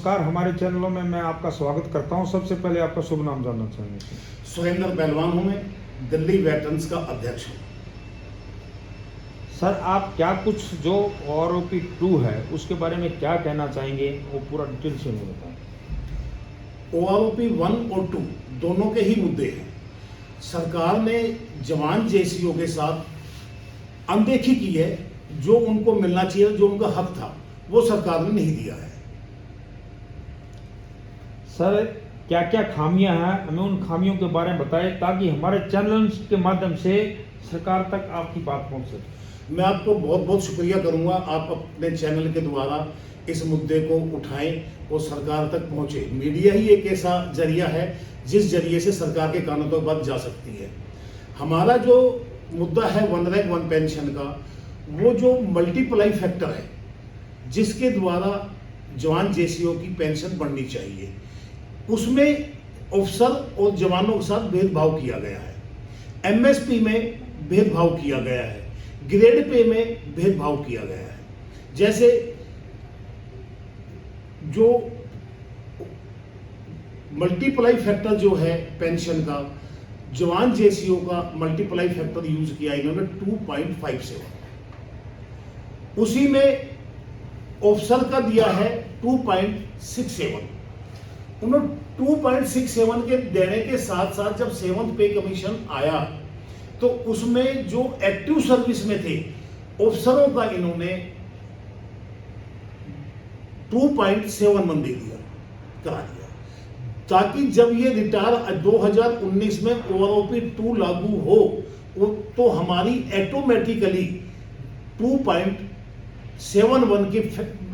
नमस्कार, हमारे चैनलों में मैं आपका स्वागत करता हूं। सबसे पहले आपका शुभ नाम जानना चाहेंगे। सुरेंद्र पहलवान हूं, मैं दिल्ली वेटरन्स का अध्यक्ष हूं। सर, आप क्या कुछ जो आरोपी 2 है उसके बारे में क्या कहना चाहेंगे, वो पूरा डिटेल से हमें बताएं। ओआरओपी 1 और 2 दोनों के ही मुद्दे हैं। सरकार ने जवान जेसीओ के साथ अनदेखी की है। जो उनको मिलना चाहिए, जो उनका हक था, वो सरकार ने नहीं दिया है। सर, क्या क्या खामियां हैं, हमें उन खामियों के बारे में बताएं ताकि हमारे चैनल के माध्यम से सरकार तक आपकी बात पहुंच सके। मैं आपको बहुत बहुत शुक्रिया करूंगा, आप अपने चैनल के द्वारा इस मुद्दे को उठाएं और सरकार तक पहुंचे। मीडिया ही एक ऐसा जरिया है जिस जरिए से सरकार के कानों तक बात जा सकती है। हमारा जो मुद्दा है वन रैंक वन पेंशन का, वो जो मल्टीप्लाई फैक्टर है जिसके द्वारा जवान जेसीओ की पेंशन बढ़नी चाहिए, उसमें ऑफिसर और जवानों के साथ भेदभाव किया गया है। एमएसपी में भेदभाव किया गया है, ग्रेड पे में भेदभाव किया गया है। जैसे जो मल्टीप्लाई फैक्टर जो है पेंशन का, जवान जेसीओ का मल्टीप्लाई फैक्टर यूज किया इन्होंने 2.57, उसी में ऑफिसर का दिया है 2.67। उन्होंने 2.67 के देने के साथ साथ जब 7th पे कमीशन आया तो उसमें जो एक्टिव सर्विस में थे ऑफिसरों का इन्होंने 2.71 दे दिया, करा दिया, ताकि जब ये रिटायर 2019 में ओआरओपी 2 लागू हो तो हमारी ऑटोमेटिकली 2.71 की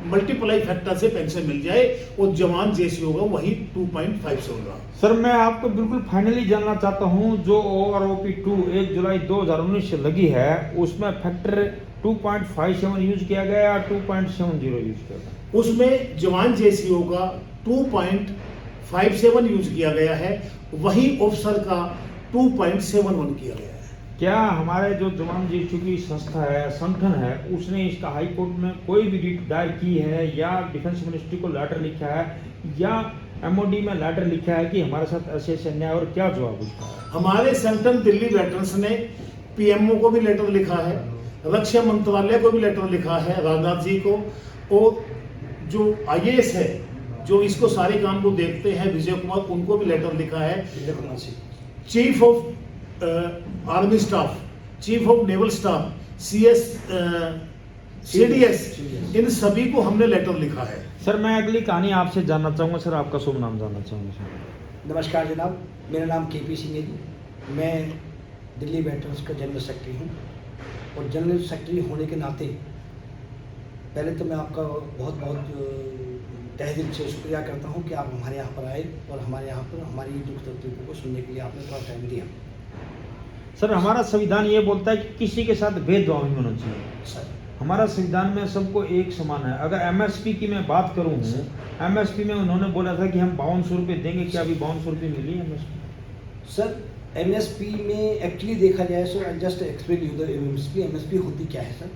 मल्टीप्लाई फैक्टर से पेंशन मिल जाए और जवान जैसी होगा वही 2.57 रहा। सर, मैं आपको बिल्कुल फाइनली जानना चाहता हूं, जो आरोपी 2 1 जुलाई 2019 से लगी है उसमें फैक्टर 2.57 यूज किया गया या 2.70 यूज किया गया? उसमें जवान जेसीओ का 2.57 यूज किया गया है, वही ऑफिसर का 2.71 किया गया है। क्या हमारे जो जवान जेसीओ की संस्था है, संगठन है, उसने इसका हाई कोर्ट में कोई भी रिट दायर की है या डिफेंस मिनिस्ट्री को लेटर लिखा है या एमओडी में लेटर लिखा है कि हमारे साथ ऐसे ऐसे अन्याय, और क्या जवाब उसका है? हमारे संगठन दिल्ली वेटरन्स ने पीएमओ को भी लेटर लिखा है, रक्षा मंत्रालय को भी लेटर लिखा है, राजनाथ जी को, और जो आईएएस है जो इसको सारे काम को देखते हैं विजय कुमार, उनको भी लेटर लिखा है। Chief of army staff, chief of naval staff, CDS, इन सभी को हमने लेटर लिखा है। सर, मैं अगली कहानी आपसे जानना चाहूँगा। सर, आपका शुभ नाम जानना चाहूँगा। सर, नमस्कार जनाब, मेरा नाम केपी सिंह है जी। मैं दिल्ली वेटरन्स का जनरल सेक्रेटरी हूँ और जनरल सेक्रेटरी होने के नाते पहले तो मैं आपका बहुत बहुत तहे दिल से शुक्रिया करता हूँ कि आप हमारे यहाँ पर आए और हमारे यहाँ पर हमारी दुख तकलीफों को सुनने के लिए आपने थोड़ा टाइम दिया। सर, हमारा संविधान ये बोलता है कि किसी के साथ भेदभाव नहीं होना चाहिए। सर, हमारा संविधान में सबको एक समान है। अगर एमएसपी की मैं बात करूँ, एमएसपी में उन्होंने बोला था कि हम 5200 रुपये देंगे, क्या अभी 5200 रुपये मिली एमएसपी? सर एमएसपी में एक्चुअली देखा जाए, so I just explain you the MSP होती क्या है sir.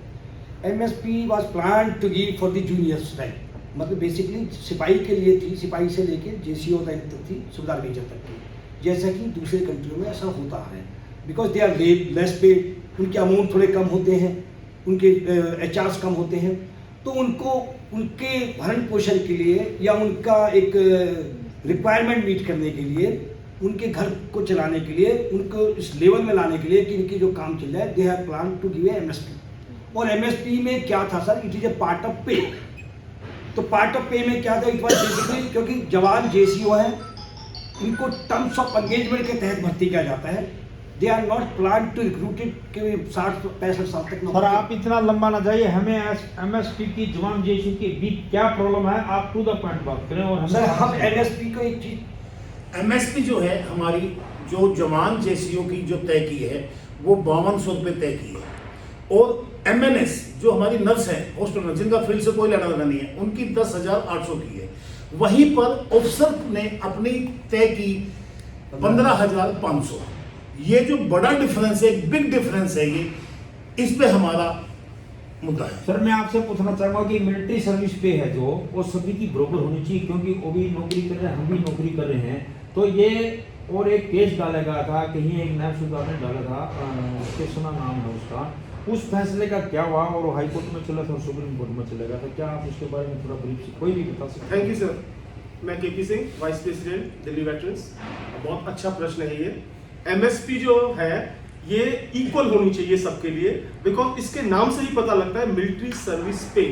MSP was plan to give for the juniors rank, मतलब बेसिकली सिपाही के लिए थी, सिपाही से लेके जेसीओ रैंक तक थी, सुबेदार मेजर तक की, जैसा कि दूसरे कंट्रियों में ऐसा होता है। Because they are less paid, उनके अमाउंट थोड़े कम होते हैं, उनके एचआर्स कम होते हैं, तो उनको उनके भरण पोषण के लिए या उनका एक रिक्वायरमेंट मीट करने के लिए, उनके घर को चलाने के लिए, उनको इस लेवल में लाने के लिए कि इनकी जो काम चल जाए, they have plan to give a MSP. और एमएसपी में क्या था sir, it is a part of pay. तो पार्ट ऑफ पे में क्या था, इट वाज बेसिकली, क्योंकि जवान जेसीओ हैं, इनको टर्म्स ऑफ एंगेजमेंट के तहत भर्ती किया जाता है। They are not plan to recruited के 60-65 साल तक। सर, आप इतना लंबा ना जाइए, हमें एमएसपी की जवान जेसीओ की भी क्या प्रॉब्लम है, आप टू द पॉइंट बात करें। और सर, हम एमएसपी को एक चीज, एमएसपी जो है हमारी, जो जवान जेसीओ की जो तय की है वो 5200 रुपये तय की है, और एमएनएस जो हमारी नर्स है, हॉस्टल नर्स, जिनका फील्ड से कोई लेना देना नहीं है, उनकी 10,800 की है। वहीं पर ऑफिसर ने अपनी तय की 15,500। ये जो बड़ा डिफरेंस है, एक बिग डिफरेंस है ये, इस पे हमारा मुद्दा है। सर मैं आपसे पूछना चाहूंगा कि मिलिट्री सर्विस पे है जो वो सभी की बराबर होनी चाहिए, क्योंकि वो भी नौकरी कर रहे हैं, हम भी नौकरी कर रहे हैं। तो ये और एक केस डाला गया था, कहीं एक नायब सूबेदार ने डाला था, कृष्णा नाम है उसका, उस फैसले का क्या हुआ? और हाई कोर्ट में चला था और सुप्रीम कोर्ट में चला गया था, क्या आप उसके बारे में थोड़ा ब्रीफ से कोई भी बता सकते हैं? Thank you sir. मैं KP Singh, vice president Delhi veterans. बहुत अच्छा प्रश्न है ये। एमएसपी जो है ये इक्वल होनी चाहिए सबके लिए, बिकॉज इसके नाम से ही पता लगता है मिलिट्री सर्विस पे।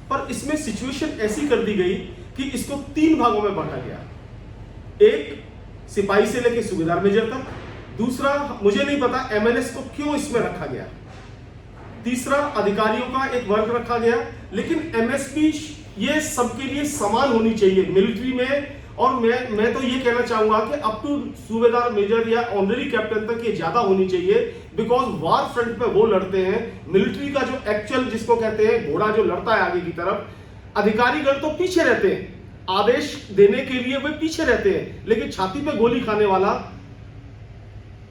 पर इसमें सिचुएशन ऐसी कर दी गई कि इसको 3 भागों में बांटा गया। एक सिपाही से लेके सूबेदार मेजर तक, दूसरा मुझे नहीं पता एमएनएस को क्यों इसमें रखा गया, तीसरा अधिकारियों का एक वर्ग रखा गया। लेकिन एमएसपी ये सबके लिए समान होनी चाहिए मिलिट्री में। और मैं तो ये कहना चाहूंगा कि अप टू सूबेदार मेजर या ऑनररी कैप्टन तक ये ज्यादा होनी चाहिए, बिकॉज वार फ्रंट पे वो लड़ते हैं। मिलिट्री का जो एक्चुअल जिसको कहते हैं घोड़ा जो लड़ता है आगे की तरफ, अधिकारीगण तो पीछे रहते हैं, आदेश देने के लिए वे पीछे रहते हैं, लेकिन छाती पे गोली खाने वाला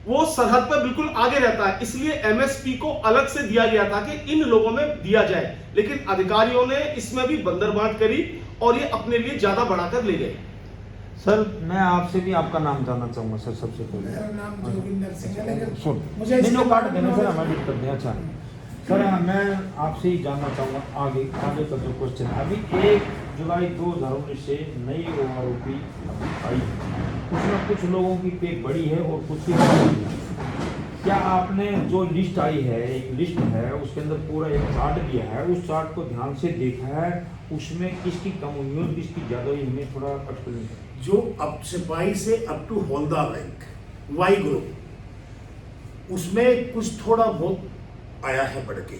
वो सरहद पर बिल्कुल आगे रहता है। इसलिए एमएसपी को अलग से दिया गया था कि इन लोगों में दिया जाए, लेकिन अधिकारियों ने इसमें भी बंदरबांट करी और ये अपने लिए ज्यादा बढ़ाकर ले गए। सर मैं आपसे भी आपका नाम जानना चाहूंगा सर सबसे पहले। मेरा नाम जोगिंदर सिंह है, लेकिन सुन मुझे नहीं, इसके नो काट बारे में देना सर, knowledge- हम एडिट कर दें। अच्छा सर मैं आपसे ही जानना चाहूँगा आगे का जो क्वेश्चन है, अभी 1 जुलाई 2019 से नई आरोपी आई, उसमें कुछ लोगों की पे बड़ी है और कुछ की कम है। क्या आपने जो लिस्ट आई है, एक लिस्ट है, उसके अंदर पूरा एक चार्ट दिया है, उस चार्ट को ध्यान से देखा है, उसमें किसकी कम हुई है और किसकी ज़्यादा हुई, हमें थोड़ा एक्सप्लेन करें। जो अब सिपाही से अप टू हौलदार रैंक वाई ग्रुप, उसमें कुछ थोड़ा बहुत आया है बढ़ के,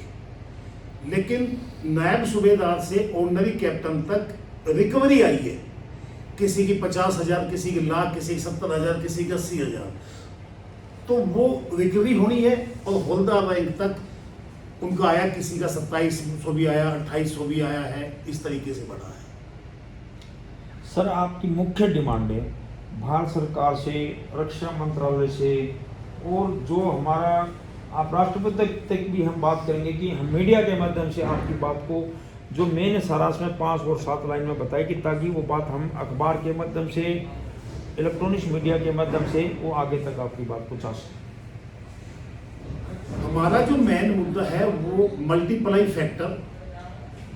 लेकिन नायब सूबेदार से ऑनरी कैप्टन तक रिकवरी आई है। किसी की 50,000, किसी की लाख, किसी की 70,000, किसी की 80,000, तो वो रिकवरी होनी है। और हौलदार रैंक तक उनका आया, किसी का 2700 भी आया, 2800 भी आया है, इस तरीके से बढ़ा है। सर आपकी मुख्य डिमांड है भारत सरकार से, रक्षा मंत्रालय से, और जो हमारा आप राष्ट्रपति तक भी हम बात करेंगे कि हम मीडिया के माध्यम से आपकी बात को जो मैंने सारांश में 5 और 7 लाइन में बताई, कि ताकि वो बात हम अखबार के माध्यम से, इलेक्ट्रॉनिक मीडिया के माध्यम से वो आगे तक आपकी बात पहुँचा सके। हमारा जो मेन मुद्दा है वो मल्टीप्लाई फैक्टर,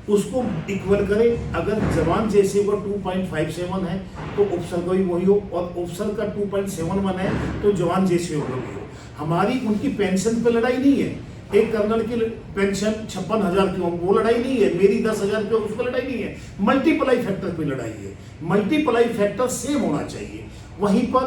उसको इक्वल करें। अगर जवान जैसे को 2.57 है तो अफसर का भी वही हो, और अफसर का 2.71 है तो जवान जैसे को भी हो। हमारी उनकी पेंशन पे लड़ाई नहीं है। एक कर्नल की पेंशन 56,000 की हो, वो लड़ाई नहीं है। मेरी 10,000 की, उस पर लड़ाई नहीं है। मल्टीप्लाई फैक्टर पे लड़ाई है। मल्टीप्लाई फैक्टर सेम होना चाहिए। वहीं पर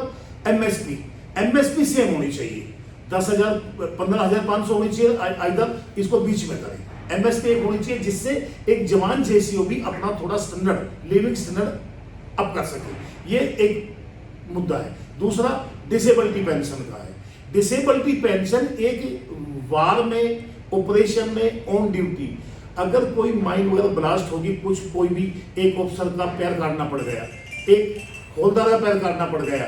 एमएसपी सेम होनी चाहिए। 10,000, 15,500 होनी चाहिए, आइदर इसको बीच में करें। एमएसपी एक होनी चाहिए जिससे एक जवान जैसी भी अपना थोड़ा स्टैंडर्ड, लिविंग स्टैंडर्ड अप कर सके। ये एक मुद्दा है। दूसरा डिसेबिलिटी पेंशन का है। डिसेबिलिटी पेंशन एक वार में, ऑपरेशन में, ऑन ड्यूटी, अगर कोई माइन वगैरह ब्लास्ट होगी, कुछ कोई भी एक ऑफिसर का पैर काटना पड़ गया, एक हौलदार का पैर काटना पड़ गया,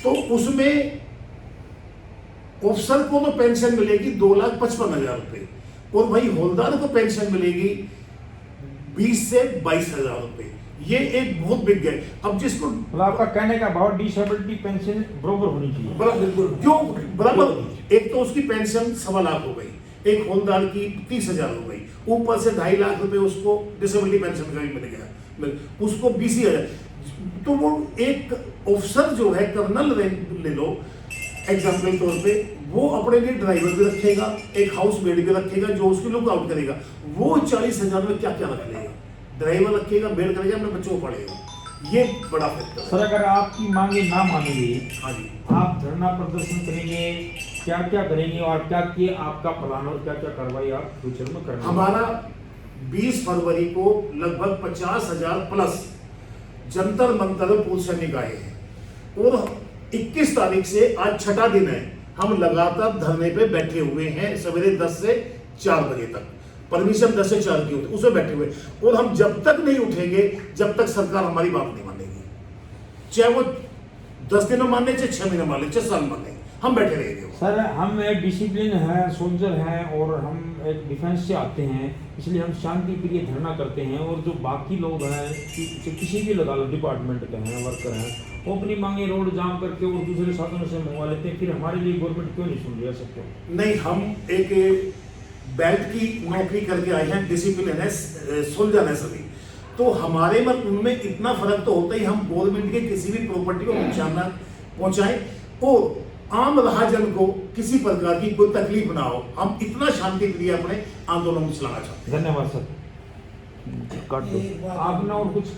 तो उसमें ऑफिसर को तो पेंशन मिलेगी 2,55,000 रुपये, और वही हौलदार को पेंशन मिलेगी 20 से 22,000 रुपये। ये एक बहुत बिग है। अब जिसको मतलब आपका कहने का भाव डिसेबिलिटी पेंशन बराबर होनी चाहिए। बराबर क्यों बराबर? एक तो उसकी पेंशन 1.25 लाख हो गई, एक हौलदार की 30,000 हो गई, ऊपर से 2.5 लाख रुपए उसको डिसेबिलिटी पेंशन का भी मिल गया, उसको 20,000। तो वो एक ऑफिसर जो है, कर्नल ले लो एग्जाम्पल तौर पे, वो अपने लिए ड्राइवर भी रखेगा, एक हाउस मेड भी रखेगा जो उसकी लुक आउट करेगा। वो 40,000 में क्या क्या रख लेगा? ड्राइवर रखेगा, मेड करेगा, अपने बच्चों को पढ़ेगा। ये बड़ा फैक्टर है। सर अगर आपकी मांगे ना मानी गई, हाँ जी, आप धरना प्रदर्शन करेंगे, क्या क्या करेंगे और क्या क्या आपका प्लान और क्या क्या कार्रवाई आप फ्यूचर में करेंगे? हमारा 20 फरवरी को लगभग 50,000 प्लस जंतर मंतर पूर्व सैनिक आए हैं, और 21 तारीख से आज 6ठा दिन है, हम लगातार धरने पे बैठे हुए हैं। सवेरे 10 से 4 बजे तक, परमिशन 10 से 4 की होती है, उसमें बैठे हुए, और हम जब तक नहीं उठेंगे जब तक सरकार हमारी बात नहीं मानेगी। चाहे वो 10 दिन में माने, चाहे 6 महीने माने, 6 साल माने, हम बैठे रहेंगे। सर हम एक डिसिप्लिन है, सोल्जर हैं, और हम एक डिफेंस से आते हैं, इसलिए हम शांति प्रिय धरना करते हैं। और जो बाकी लोग हैं किसी भी लगा लो डिपार्टमेंट के हैं वर्कर हैं, वो अपनी मांगे रोड जाम करके और दूसरे साधनों से मंगवा लेते हैं, फिर हमारे लिए गवर्नमेंट क्यों नहीं सुन रही है सबको? नहीं, हम एक बेल्ट की नौकरी करके आए हैं, डिसिप्लिन है, सोल्जरनेस भी, तो हमारे में उनमें इतना फर्क तो होता ही, हम गवर्नमेंट के किसी भी प्रॉपर्टी को नुकसान न पहुंचाएं और आम महाजन को किसी प्रकार की कोई तकलीफ ना हो। हम इतना शांति प्रिय अपने आंदोलन को चलाना चाहते हैं। धन्यवाद सर। काट दो एक बात- आपने और कुछ